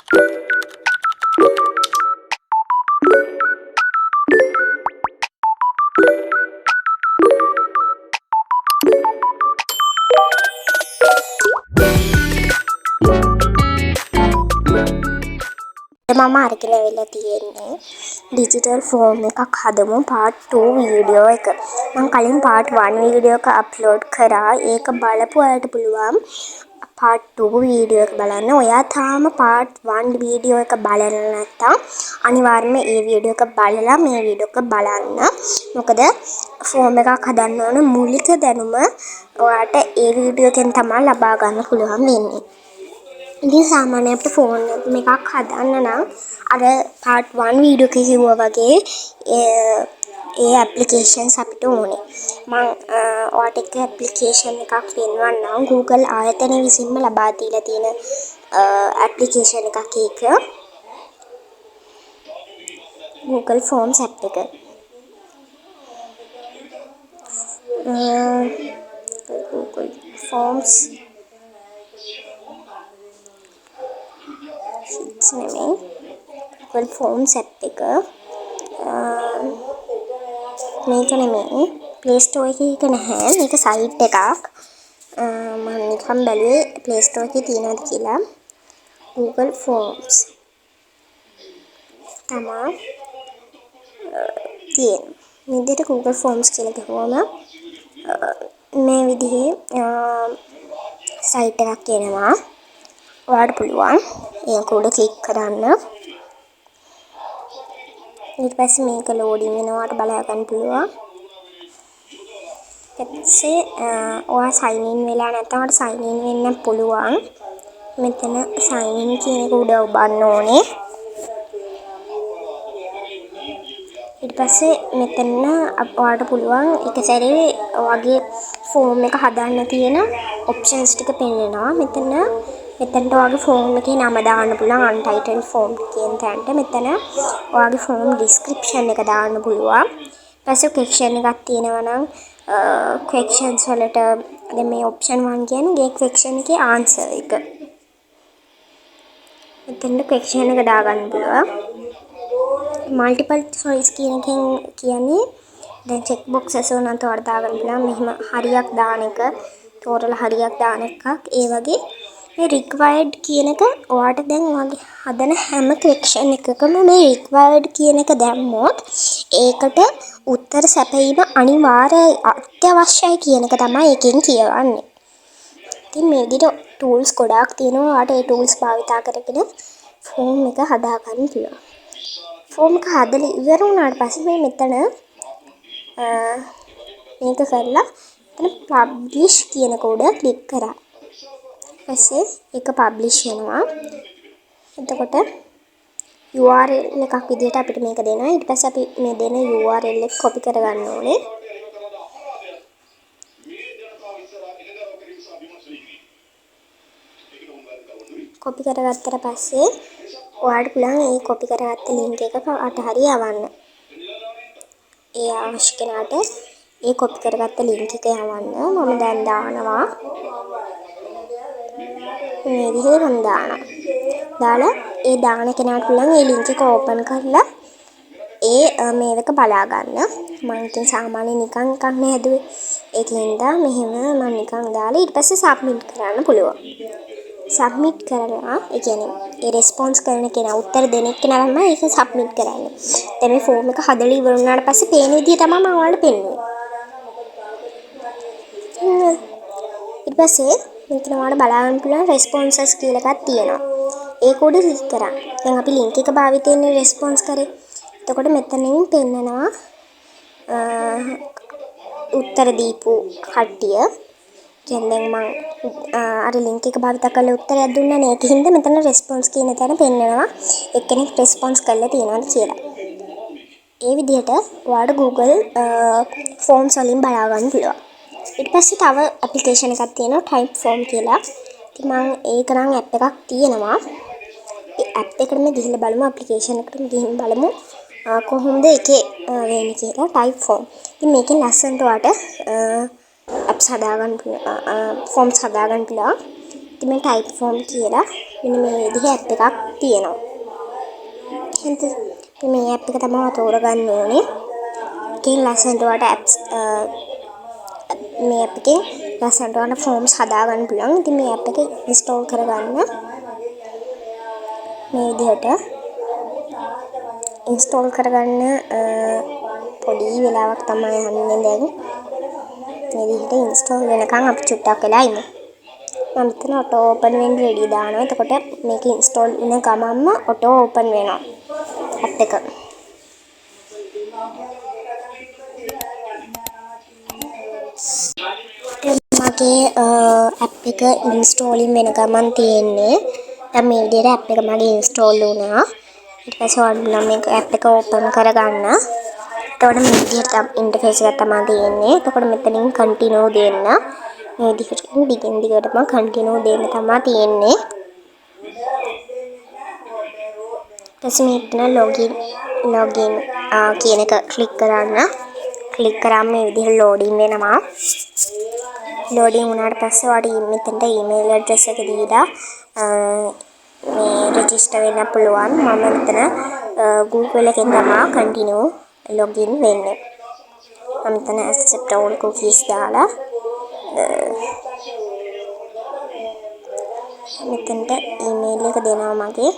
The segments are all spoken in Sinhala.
මම අරගෙන වෙලා තියෙන්නේ ඩිජිටල් ෆෝම් එකක් හදමු part 2 වීඩියෝ එක. මම කලින් part 1 වීඩියෝ එක අප්ලෝඩ් කරා. ඒක බලපු අයට පුළුවන් part 2 වීඩියෝ එක බලන්න. ඔයා තාම part 1 වීඩියෝ එක බලලා නැත්නම් අනිවාර්යයෙන්ම මේ වීඩියෝ එක බලලා මේ වීඩියෝ එක බලන්න. මොකද ෆෝම් එකක් හදන්න ඕන මූලික දැනුම ඔයාට ඒ වීඩියෝ එකෙන් තමයි ලබා ගන්න පුළුවන් වෙන්නේ. ඉතින් සාමාන්‍යයෙන් අපිට ෆෝන් එකක් හදන්න නම් අර part 1 වීඩියෝ එකේ කිව්වා වගේ ඒ ඇප්ලිකේෂන්ස් අපිට ඕනේ. මම ඔයාට එක ඇප්ලිකේෂන් එකක් පෙන්වන්නම්. Google ආයතන විසින්ම ලබා දීලා තියෙන ඇප්ලිකේෂන් එකක් ඒක. Google Forms app එක. Google Forms නෙමෙයි Google Forms app එක මේක නෙමෙයි Play Store එකේ එක නැහැ මේක සයිට් එකක් මම නිකන් බැලුවේ Play Store එකේ තියෙනවද කියලා Google Forms තමයි තියෙන මේ විදිහට Google Forms කියලා ගහුවම මේ විදිහේ සයිට් එකක් එනවා ඔයාලට පුළුවන් ඒක උඩ ක්ලික් කරන්න. ඊට පස්සේ මේක ලෝඩින් වෙනවාට බලා ගන්න පුළුවන්. ඊට පස්සේ ඔයා sign in වෙලා නැත්නම් ඔයාලට sign in වෙන්න පුළුවන්. මෙතන sign in කියන එක උඩ ඔබන්න ඕනේ. ඊට පස්සේ මෙතන ඔයාලට පුළුවන් එක සැරේ ඔයාගේ ෆෝම් එක හදන්න තියෙන ඔප්ෂන්ස් ටික පෙන්නනවා. මෙතනට ඔයාගේ ෆෝම් එකේ නම දාන්න පුළුවන් untitled form කියන තැනට. මෙතන ඔයාගේ ෆෝම් description එක දාන්න පුළුවන්. ඊපස්සේ question එකක් තියෙනවා නම් questions වලට දැන් මේ option 1 කියන්නේ මේ question එකේ answer එක. මෙතන question එක දාගන්න පුළුවන්. multiple choice කියන එකෙන් කියන්නේ දැන් check boxes උනත් ඔයාලට දාගන්න පුළුවන්. මෙහෙම හරියක් දාන එක, තෝරලා හරියක් දාන එකක්. ඒ වගේ මේ required කියන එක ඔයාට දැන් ඔයාගේ හදන හැම question එකකම මේ required කියන එක දැම්මොත් ඒකට උත්තර සැපයීම අනිවාර්යයි අත්‍යවශ්‍යයි කියන එක තමයි එකෙන් කියවන්නේ. ඉතින් මේ විදිහට tools ගොඩාක් තියෙනවා. ඔයාට ඒ tools භාවිතා කරගෙන form එක හදා ගන්න පුළුවන්. form එක හදලා ඉවර වුණාට පස්සේ මේ මෙතන මේක කරලා එතන publish කියන කෝඩ ක්ලික් කරා. ඊපස්සේ ඒක පබ්ලිෂ් වෙනවා. එතකොට URL එකක් විදිහට අපිට මේක දෙනවා. ඊට පස්සේ අපි මේ දෙන URL එක copy කරගන්න ඕනේ. copy කරගත්තට පස්සේ ඔයාලට පුළුවන් මේ copy කරගත්ත link එක අතහරිය යවන්න. ඒ අවශ්‍ය කෙනාට ඒ copy කරගත්ත link එක යවන්න. මම දැන් දානවා. මේ විදිහට මම දානවා. දාලා ඒ දාන කෙනාට පුළුවන් ඒ link එක open කරලා ඒ මේව එක බලා ගන්න. මම ඉතින් සාමාන්‍යයෙන් නිකන් නේ හැදුවේ. ඒකින්ද මෙහෙම මම නිකන් දාලා ඊට පස්සේ submit කරන්න පුළුවන්. submit කරලා ඒ කියන්නේ ඒ response කරන කෙනා උත්තර දෙන කෙනා තමයි ඒක submit කරන්නේ. දැන් මේ form එක හදලා ඉවර වුණාට පස්සේ පේන විදිහ තමයි මම ඔයාලට පෙන්වන්නේ. ඊට පස්සේ මෙතන ඔයාලට බලන්න පුළුවන් responses කියලා එකක් තියෙනවා. ඒක උඩ ක්ලික් කරා. දැන් අපි link එක භාවිතයෙන් response කරේ. එතකොට මෙතනින් පෙන්නනවා උත්තර දීපු කට්ටිය. දැන් මම අර link එක භාවිත කරලා උත්තරයක් දුන්නා නේ. ඒකින්ද මෙතන response කියන තැන පෙන්නනවා එක්කෙනෙක් response කරලා තියෙනවද කියලා. ඒ විදිහට ඔයාලට Google Forms වලින් බලා ගන්න පුළුවන්. ඊට පස්සේ තව application එකක් තියෙනවා Typeform කියලා. ඉතින් මම ඒක නම් app එකක් තියෙනවා. ඒ app එකටම ගිහිල්ලා බලමු application එකටම ගිහින් බලමු කොහොමද ඒකේ වෙන්නේ කියලා Typeform. ඉතින් මේකෙන් ලස්සනට ඔයාලට apps හදාගන්න පුළුවන් forms හදාගන්න පුළුවන්. ඉතින් මේ Typeform කියලා මෙන්න මේ විදිහේ ඇප් එකක් තියෙනවා. හරිද? ඉතින් මේ ඇප් එක තමයි තෝරගන්න ඕනේ. ඒකෙන් ලස්සනට ඔයාලට ඇප්ස් මේ ඇප් එකෙන් ලස්සනට ඔයාලට ෆෝම්ස් හදාගන්න පුළුවන්. ඉතින් මේ ඇප් එක ඉන්ස්ටෝල් කරගන්න මේ විදිහට ඉන්ස්ටෝල් කරගන්න පොඩි වෙලාවක් තමයි යන්නේ දැන්. මේ විදිහට ඉන්ස්ටෝල් වෙනකන් අපි චුට්ටක් වෙලා ඉමු. මම මෙතන ඔටෝ ඕපන් වෙන්න රෙඩි දානවා. එතකොට මේක ඉන්ස්ටෝල් වෙන ගමන්ම ඔටෝ ඕපන් වෙනවා ඇප් එක. මගේ ඇප් එක ඉන්ස්ටෝලින් වෙන ගමන් තියෙන්නේ. දැන් මේ විදිහට ඇප් එක මගේ ඉන්ස්ටෝල් වුණා. ඊට පස්සේ ඔයාලා මේක ඇප් එක ඕපන් කරගන්න. එතකොට මේ විදිහට ඉන්ටර්ෆේස් එක තමයි තියෙන්නේ. එතකොට මෙතනින් කන්ටිනියු දෙන්න. මේ විදිහට දිගින් දිගටම කන්ටිනියු දෙන්න තමයි තියෙන්නේ. ඊට මෙතන ලොගින් කියන එක ක්ලික් කරන්න. ක්ලික් කරාම මේ විදිහට ලෝඩින් වෙනවා. ලෝඩින් වුණාට පස්සේ ඔයාලට මෙතනට ඊමේල් ඇඩ්‍රස් එක දීලා මේ රෙජිස්ටර් වෙන්න පුළුවන්. මම මෙතන Google එකෙන් තමයි කන්ටිනියු ලොගින් වෙන්නේ. මම මෙතන accept all cookies දාලා මෙතනට ඊමේල් එක දෙනවා මගේ.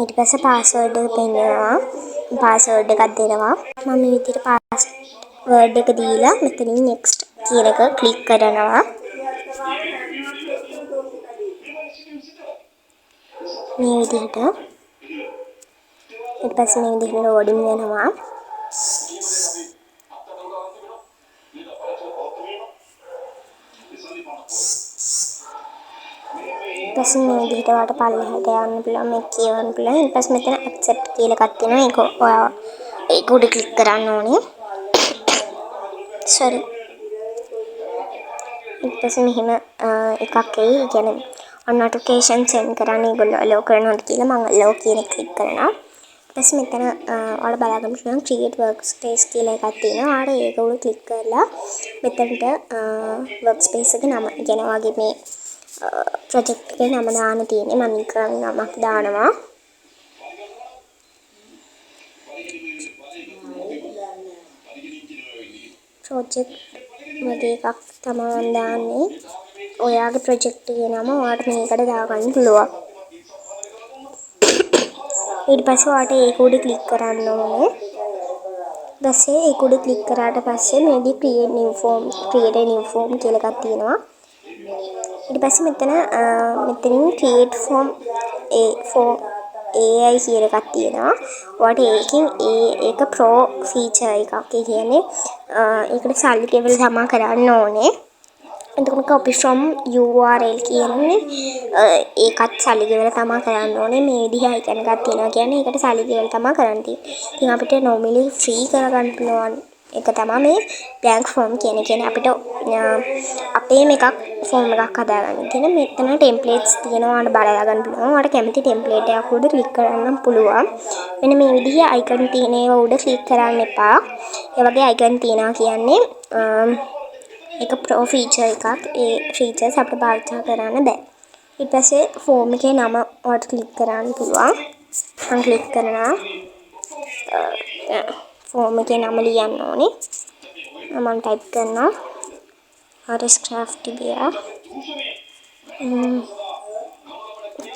ඊට පස්සේ පාස්වර්ඩ් එක පෙන්නනවා. පාස්වර්ඩ් එකක් දෙනවා. මම මේ විදිහට පාස්වර්ඩ් එක දීලා මෙතනින් next කියන එක ක්ලික් කරනවා. මේ විදිහට ඊට පස්සේ මේ විදිහට ලෝඩින් වෙනවා. ඊට පස්සේ මේ විදිහට ඔයාලට පල්ලෙහාට යන්න පුළුවන්. මේක කියවන්න පුළුවන්. ඊට පස්සේ මෙතන accept කියලා එකක් තියෙනවා. ඒක ඔයා ඒක උඩ ක්ලික් කරන්න ඕනේ. sorry. ඊට පස්සේ මෙහෙම එකක් එයි. ඒ කියන්නේ notification send කරන්න ඒගොල්ලෝ allow කරනවද කියලා මම allow කියන එක ක්ලික් කරනවා. ඊට පස්සේ මෙතන ඔයාලා බලාගන්න පුළුවන් create workspace කියලා එකක් තියෙනවා. ඔයාලා ඒක උඩ ක්ලික් කරලා මෙතනට workspace එකේ නම කියන වගේ මේ ප්‍රොජෙක්ට් එකේ නම දාන්න තියෙන්නේ. මම නිකන් නමක් දානවා. ප්‍රොජෙක්ට් වගේ එකක් තමයි දාන්නේ. ඔයාගේ ප්‍රොජෙක්ට් එකේ නම ඔයාලට මේකට දාගන්න පුළුවන්. ඊට පස්සේ ඔයාලට ඒක උඩ ක්ලික් කරන්න ඕනේ. ඊපස්සේ ඒක උඩ ක්ලික් කරාට පස්සේ මේකේ create new form කියලා එකක් තියෙනවා. ඊට පස්සේ මෙතනින් create form AI කියලා එකක් තියෙනවා. ඔයාලට ඒකෙන් ඒක pro feature එකක්. ඒ කියන්නේ ඒකට සල්ලි ගෙවලා තමයි කරන්න ඕනේ. එතකොට copy from URL කියන්නේ ඒකත් සල්ලි ගෙවලා තමයි කරන්න ඕනේ. මේ විදිහේ icon එකක් තියෙනවා කියන්නේ ඒකට සල්ලි ගෙවලා තමයි කරන්න තියෙන්නේ. ඉතින් අපිට normally free කරගන්න පුළුවන් එක තමයි මේ blank form කියන්නේ අපිට අපේම එකක් form එකක් හදාගන්න. කියන මෙතන templates තියෙනවා. ඔයාලට බලලා ගන්න පුළුවන්. ඔයාලට කැමති template එකක් උඩ ක්ලික් කරන්න පුළුවන්. මෙන්න මේ විදිහේ icon තියෙන ඒවා උඩ ක්ලික් කරන්න එපා. ඒ වගේ icon තියනවා කියන්නේ ඒක pro feature එකක්. ඒ features අපිට පාවිච්චි කරන්න බෑ. ඊට පස්සේ form එකේ නම ඔයාලට ක්ලික් කරන්න පුළුවන්. මම ක්ලික් කරනවා. form එකේ නම ලියන්න ඕනේ. මම ටයිප් කරනවා RS Crafty Bear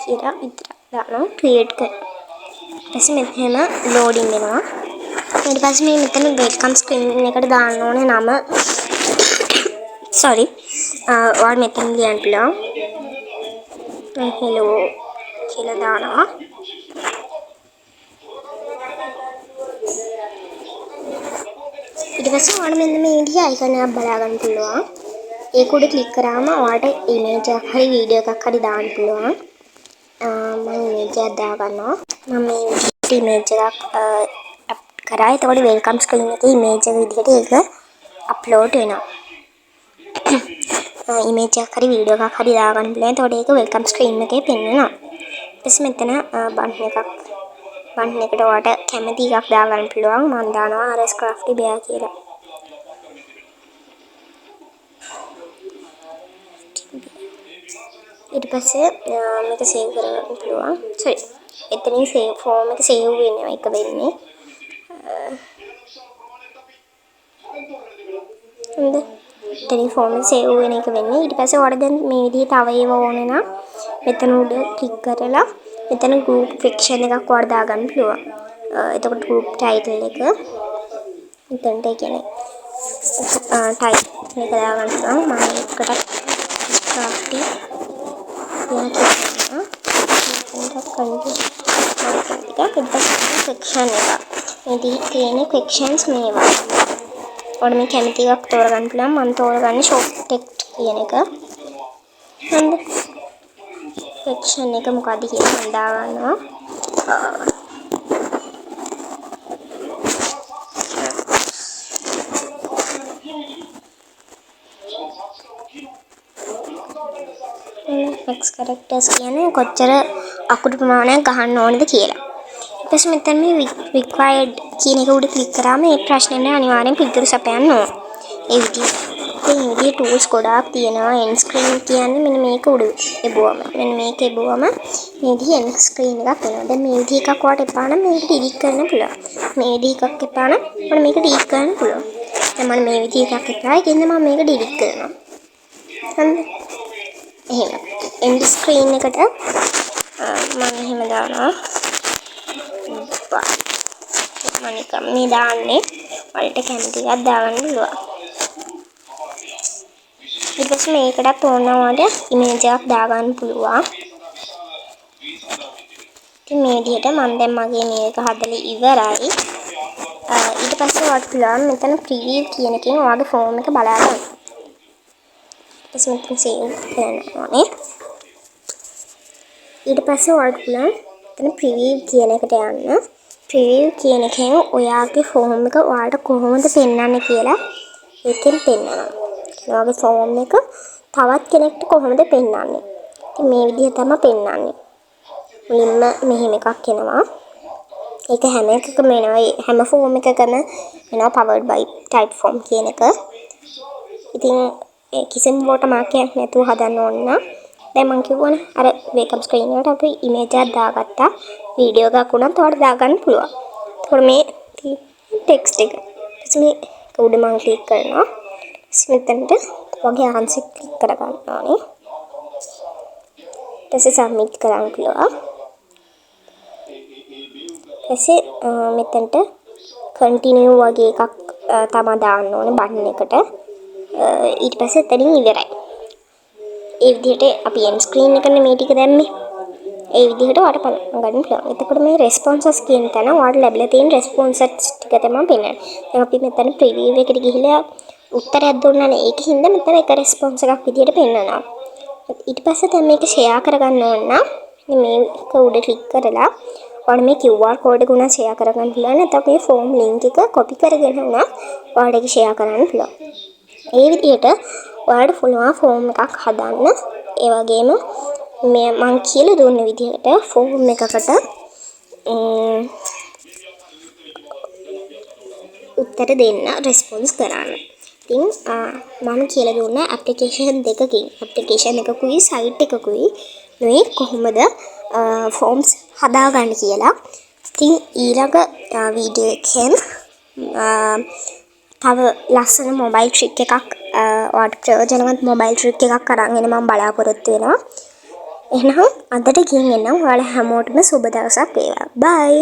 කියලා විතර දානවා. create කරනවා. ඊට පස්සේ මෙතන loading වෙනවා. ඊට පස්සේ මේ මෙතන welcome screen එකට දාන්න ඕනේ නම. sorry. ඔයාලා මෙතන ලියන්න පුළුවන්. hello කියලා දානවා. ඊට පස්සේ ඔයාලා මෙන්න මේ විදිහේ icon එකක් බලා ගන්න පුළුවන්. ඒක උඩ ක්ලික් කරාම ඔයාලට image එකක් හරි වීඩියෝ එකක් හරි දාන්න පුළුවන්. මම image එකක් දා ගන්නවා. මම මේ image එකක් අප් කරා. එතකොට welcome screen එකේ image එක විදිහට ඒක upload වෙනවා. image එකක් හරි වීඩියෝ එකක් හරි දා ගන්න පුළුවන්. එතකොට ඒක welcome screen එකේ පෙන්වනවා. ඊපස්සේ මෙතන බටන් එකට ඔයාලට කැමති එකක් දා ගන්න පුළුවන්. මම දානවා RS Crafty Bear කියලා. ඊට පස්සේ මේක සේව් කරගන්න පුළුවන්. සෝරි. එතනින් සේව් ෆෝම් එක සේව් වෙනවා එක වෙන්නේ. හරිද? එතනින් ෆෝම් එක සේව් වෙන එක වෙන්නේ. ඊට පස්සේ ඔයාලට දැන් මේ විදිහට තව ඒවා ඕන නම් මෙතන උඩ ක්ලික් කරලා මෙතන group fiction එකක් ඔයාලට දාගන්න පුළුවන්. එතකොට group title එක මෙතනට කියන්නේ title එක දාගන්න පුළුවන්. මම එකකට crafty කියන කියනවා. section එක. මේ තියෙන sections මේවා. ඔයාලා මේ කැමති එකක් තෝරගන්න පුළුවන්. මම තෝරගන්නේ short text කියන එක. හරිද? section එක මොකක්ද කියලා මම දාගන්නවා. X characters කියන්නේ කොච්චර අකුරු ප්‍රමාණයක් ගහන්න ඕනද කියලා. ඊට පස්සේ මෙතන මේ required කියන එක උඩ ක්ලික් කරාම මේ ප්‍රශ්නෙට අනිවාර්යෙන් පිළිතුරු සපයන්න ඕන. ඒ විදිහේ tools ගොඩාක් තියෙනවා. end screen කියන්නේ මෙන්න මේක උඩ එබුවම. මෙන්න මේක එබුවම මේ විදිහේ end screen එකක් එනවා. දැන් මේ විදිහ එකක් ඔයාලට එපා නම් මේක delete කරන්න පුළුවන්. මේ විදිහ එකක් එපා නම් ඔයාලා මේක delete කරන්න පුළුවන්. දැන් මම මේ විදිහ එකක් එපා. ඒකෙන්ද මම මේක delete කරනවා. හරිද? එහෙම end screen එකට මම එහෙම දානවා. මම නිකන් මේ දාන්නේ වලට කැමති එකක් දාගන්න පුළුවන්. ඊට පස්සේ මේකටත් ඕනවාට image එකක් දාගන්න පුළුවන්. ඉතින් මේ විදිහට මම දැන් මගේ මේක හදලා ඉවරයි. ඊට පස්සේ ඔයාලට පුළුවන් මෙතන preview කියන එකෙන් ඔයාගේ form එක බලා ගන්න. ඊට පස්සේ save කරනවා. ඊට පස්සේ ඔයාලට පුළුවන් එතන preview කියන එකට යන්න. preview කියන එකෙන් ඔයාගේ form එක ඔයාලට කොහොමද පෙන්වන්නේ කියලා ඒකෙන් පෙන්වනවා. ඔයාගේ form එක තවත් කෙනෙක්ට කොහොමද පෙන්වන්නේ? ඉතින් මේ විදිහ තමයි පෙන්වන්නේ. මුලින්ම මෙහෙම එකක් එනවා. ඒක හැම එකකම එනවා. හැම form එකකම එනවා powered by Typeform කියන එක. ඉතින් කිසිම watermark එකක් නැතුව හදන්න ඕන නම් දැන් මම කියවනේ අර welcome screen එකට අපි image එකක් දාගත්තා. වීඩියෝ එකක් උනත් ඔයාලට දාගන්න පුළුවන්. ඒතකොට මේ text එක. ඊට මේ උඩ මම ක්ලික් කරනවා. මෙතනට වගේ ආන්සර් ක්ලික් කරගන්න ඕනේ. ඊට පස්සේ submit කරන්න පුළුවන්. ඊපස්සේ මෙතනට continue වගේ එකක් තමයි දාන්න ඕනේ බටන් එකට. ඊට පස්සේ එතනින් ඉවරයි. ඒ විදිහට අපි end screen එකනේ මේ ටික දැම්මේ. ඒ විදිහට ඔයාලට ගන්න පුළුවන්. එතකොට මේ responses කියන තැන ඔයාලට ලැබිලා තියෙන responses ටික තමයි පෙන්වන්නේ. දැන් අපි මෙතන preview එකට ගිහිල්ලා උත්තරයක් දුන්නානේ. ඒකින්ද මෙතන එක response එකක් විදිහට පෙන්වනවා. ඊට පස්සේ දැන් මේක share කරගන්න ඕන නම් මේක උඩ ක්ලික් කරලා ඔයාලා මේ QR code එක උනා share කරගන්න පුළුවන්. නැත්නම් මේ form link එක copy කරගෙන උනා ඔයාලට ඒක share කරන්න පුළුවන්. ඒ විදිහට ඔයාලට පුළුවන් form එකක් හදන්න. ඒ වගේම මේ මම කියලා දුන්න විදිහට form එකකට උත්තර දෙන්න response කරන්න. ඉතින් මම කියලා දුන්න application දෙකකින් application එකකුයි site එකකුයි මේ කොහොමද forms හදාගන්න කියලා. ඉතින් ඊළඟ වීඩියෝ එකෙන් තව ලස්සන මොබයිල් ට්‍රික් එකක් ඔයාලට ප්‍රයෝජනවත් මොබයිල් ට්‍රික් එකක් අරන් එන්න මම බලාපොරොත්තු වෙනවා. එහෙනම් අදට ගිහින් එන්නම්. ඔයාලා හැමෝටම සුබ දවසක් වේවා. බයි.